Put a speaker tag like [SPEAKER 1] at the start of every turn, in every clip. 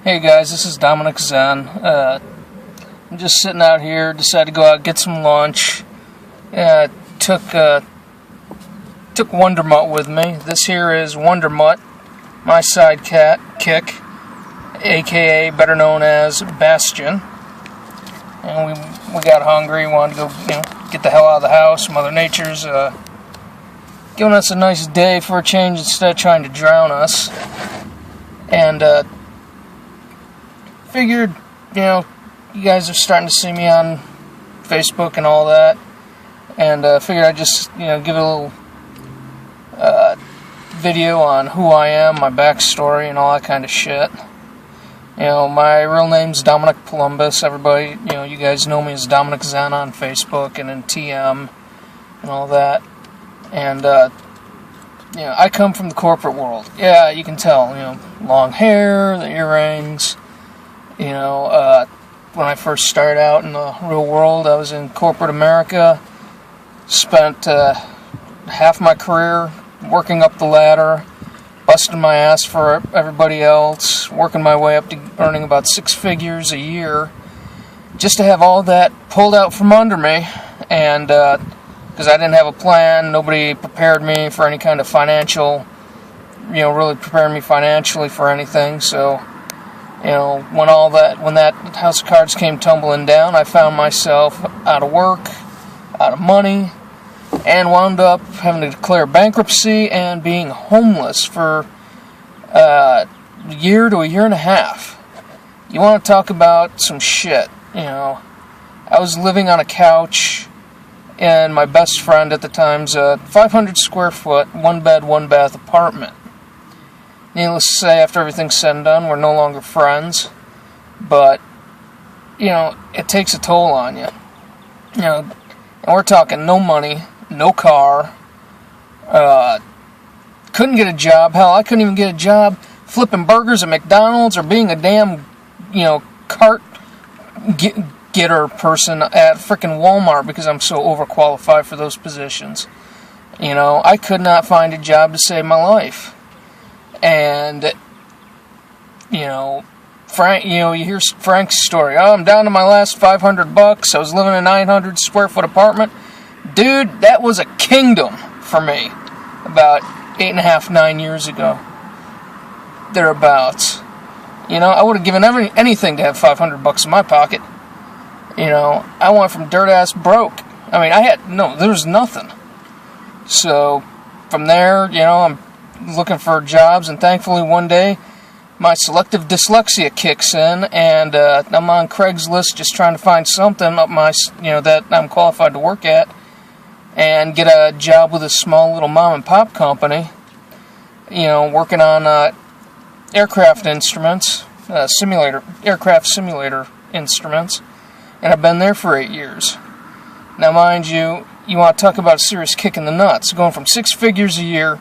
[SPEAKER 1] Hey guys, this is Dominic Zen. I'm just sitting out here, decided to go out and get some lunch. Took Wonder Mutt with me. This here is Wonder Mutt, my sidekick, aka better known as Bastien. And we got hungry, wanted to go, get the hell out of the house. Mother Nature's giving us a nice day for a change instead of trying to drown us. And figured, you guys are starting to see me on Facebook and all that, and figured I'd just, give a little video on who I am, my backstory, and all that kind of shit. My real name's Dominic Columbus. Everybody, you guys know me as Dominic Zen on Facebook and in TM and all that. And, I come from the corporate world. Yeah, you can tell, long hair, the earrings. When I first started out in the real world, I was in corporate America. Spent half my career working up the ladder, busting my ass for everybody else, working my way up to earning about 6 figures a year, just to have all that pulled out from under me. And because I didn't have a plan, nobody prepared me for any kind of financial, really prepared me financially for anything. So, when that house of cards came tumbling down, I found myself out of work, out of money, and wound up having to declare bankruptcy and being homeless for a year to a year and a half. You want to talk about some shit, I was living on a couch in my best friend at the time's 500 square foot, 1-bed, 1-bath apartment. Needless to say, after everything's said and done, we're no longer friends. But, it takes a toll on you. And we're talking no money, no car, couldn't get a job. Hell, I couldn't even get a job flipping burgers at McDonald's or being a damn, cart getter person at frickin' Walmart because I'm so overqualified for those positions. I could not find a job to save my life. And, Frank, you hear Frank's story. Oh, I'm down to my last $500. I was living in a 900 square foot apartment. Dude, that was a kingdom for me about 8.5, 9 years ago. Thereabouts. I would have given anything to have $500 in my pocket. I went from dirt ass broke. I mean, there was nothing. So, from there, I'm looking for jobs, and thankfully one day my selective dyslexia kicks in, and I'm on Craigslist just trying to find something up my, that I'm qualified to work at, and get a job with a small little mom and pop company, working on aircraft instruments, aircraft simulator instruments, and I've been there for 8 years. Now mind you, you want to talk about a serious kick in the nuts, going from 6 figures a year,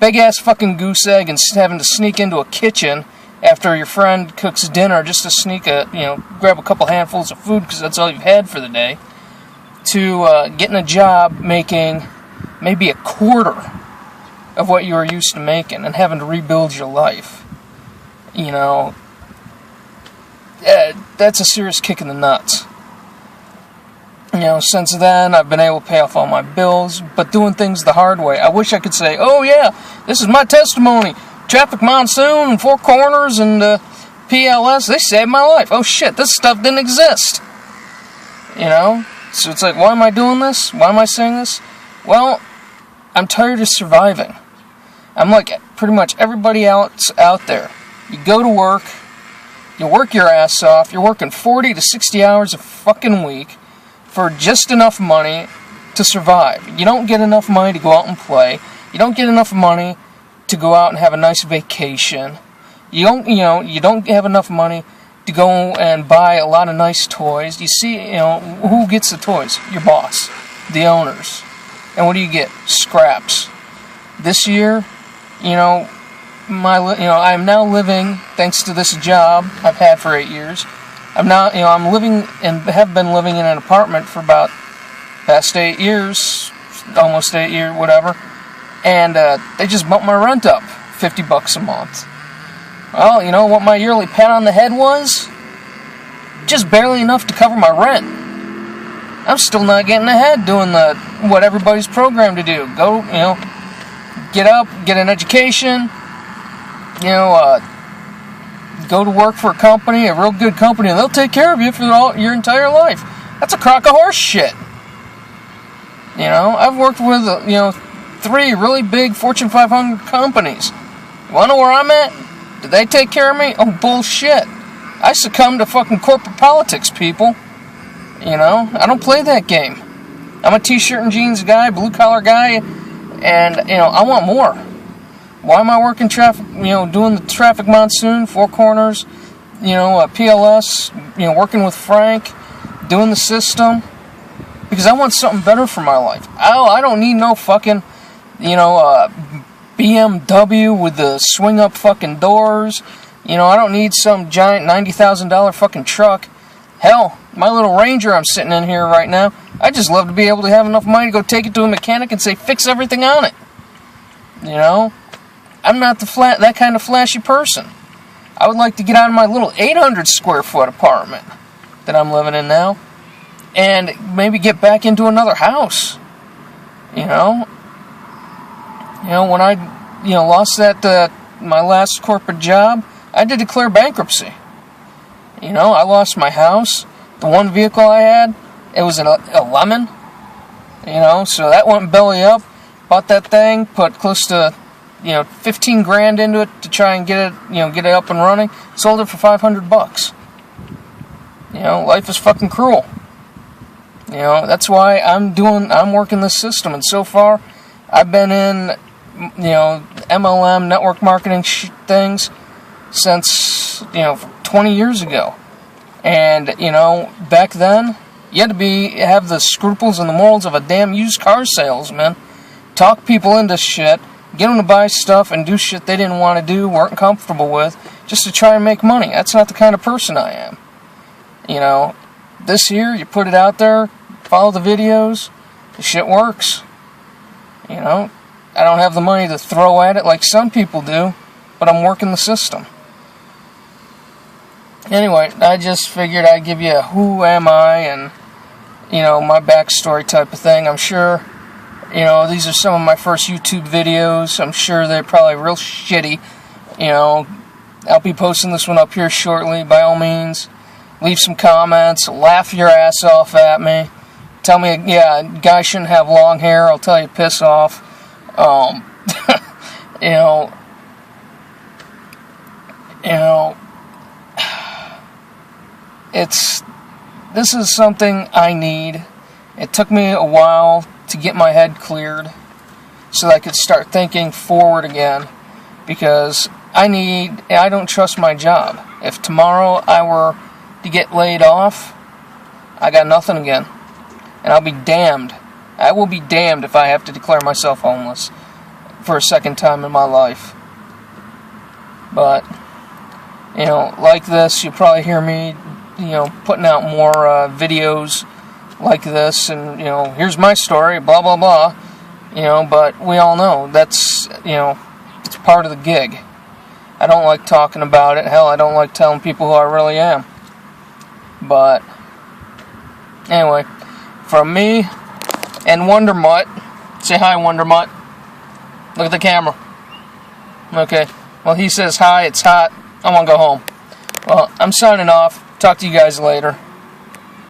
[SPEAKER 1] big ass fucking goose egg, and having to sneak into a kitchen after your friend cooks dinner just to sneak grab a couple handfuls of food because that's all you've had for the day, to getting a job making maybe a quarter of what you were used to making and having to rebuild your life. That's a serious kick in the nuts. Since then, I've been able to pay off all my bills, but doing things the hard way. I wish I could say, oh yeah, this is my testimony. Traffic Monsoon and Four Corners and PLS, they saved my life. Oh shit, this stuff didn't exist. So it's like, why am I doing this? Why am I saying this? Well, I'm tired of surviving. I'm like pretty much everybody else out there. You go to work, you work your ass off, you're working 40 to 60 hours a fucking week, for just enough money to survive. You don't get enough money to go out and play. You don't get enough money to go out and have a nice vacation. You don't have enough money to go and buy a lot of nice toys. You see, who gets the toys? Your boss, the owners. And what do you get? Scraps. This year, I'm now living, thanks to this job I've had for 8 years, I'm living and have been living in an apartment for about past 8 years, almost 8 years, whatever, and they just bumped my rent up $50 a month. Well, you know what my yearly pat on the head was? Just barely enough to cover my rent. I'm still not getting ahead doing what everybody's programmed to do. Go, you know, get up, get an education, you know, go to work for a company, a real good company, and they'll take care of you for your entire life. That's a crock of horse shit. You know, I've worked with, you know, 3 really big Fortune 500 companies. You want to know where I'm at? Did they take care of me? Oh, bullshit. I succumb to fucking corporate politics, people. You know, I don't play that game. I'm a t-shirt and jeans guy, blue-collar guy, and, you know, I want more. Why am I working traffic, you know, doing the traffic monsoon, Four Corners, you know, PLS, you know, working with Frank, doing the system? Because I want something better for my life. Oh, I don't need no fucking, you know, BMW with the swing-up fucking doors. You know, I don't need some giant $90,000 fucking truck. Hell, my little Ranger I'm sitting in here right now, I just love to be able to have enough money to go take it to a mechanic and say, fix everything on it. You know? I'm not that kind of flashy person. I would like to get out of my little 800 square foot apartment that I'm living in now and maybe get back into another house. You know? You know, when I, you know, lost my last corporate job, I did declare bankruptcy. You know, I lost my house. The one vehicle I had, it was a lemon. You know, so that went belly up. Bought that thing, put close to, you know, 15 grand into it to try and get it up and running. Sold it for $500. You know, life is fucking cruel. You know, that's why I'm working this system, and so far, I've been in, you know, MLM network marketing things since, you know, 20 years ago. And, you know, back then, you had to have the scruples and the morals of a damn used car salesman. Talk people into shit, get them to buy stuff and do shit they didn't want to do, weren't comfortable with, just to try and make money. That's not the kind of person I am. You know, this here, you put it out there, follow the videos, the shit works. You know, I don't have the money to throw at it like some people do, but I'm working the system. Anyway, I just figured I'd give you a who am I and, you know, my backstory type of thing. I'm sure, you know, these are some of my first YouTube videos. I'm sure they're probably real shitty. You know, I'll be posting this one up here shortly. By all means, leave some comments, laugh your ass off at me. Tell me, yeah, guys shouldn't have long hair. I'll tell you, piss off. You know, this is something I need. It took me a while to get my head cleared so that I could start thinking forward again, because I don't trust my job. If tomorrow I were to get laid off, I got nothing again. And I'll be damned. I will be damned if I have to declare myself homeless for a second time in my life. But, you know, like this, you'll probably hear me, you know, putting out more videos like this, and, you know, here's my story, blah, blah, blah, you know, but we all know that's, you know, it's part of the gig. I don't like talking about it. Hell, I don't like telling people who I really am. But, anyway, from me and Wonder Mutt, say hi, Wonder Mutt. Look at the camera. Okay, well, he says hi, it's hot, I want to go home. Well, I'm signing off. Talk to you guys later.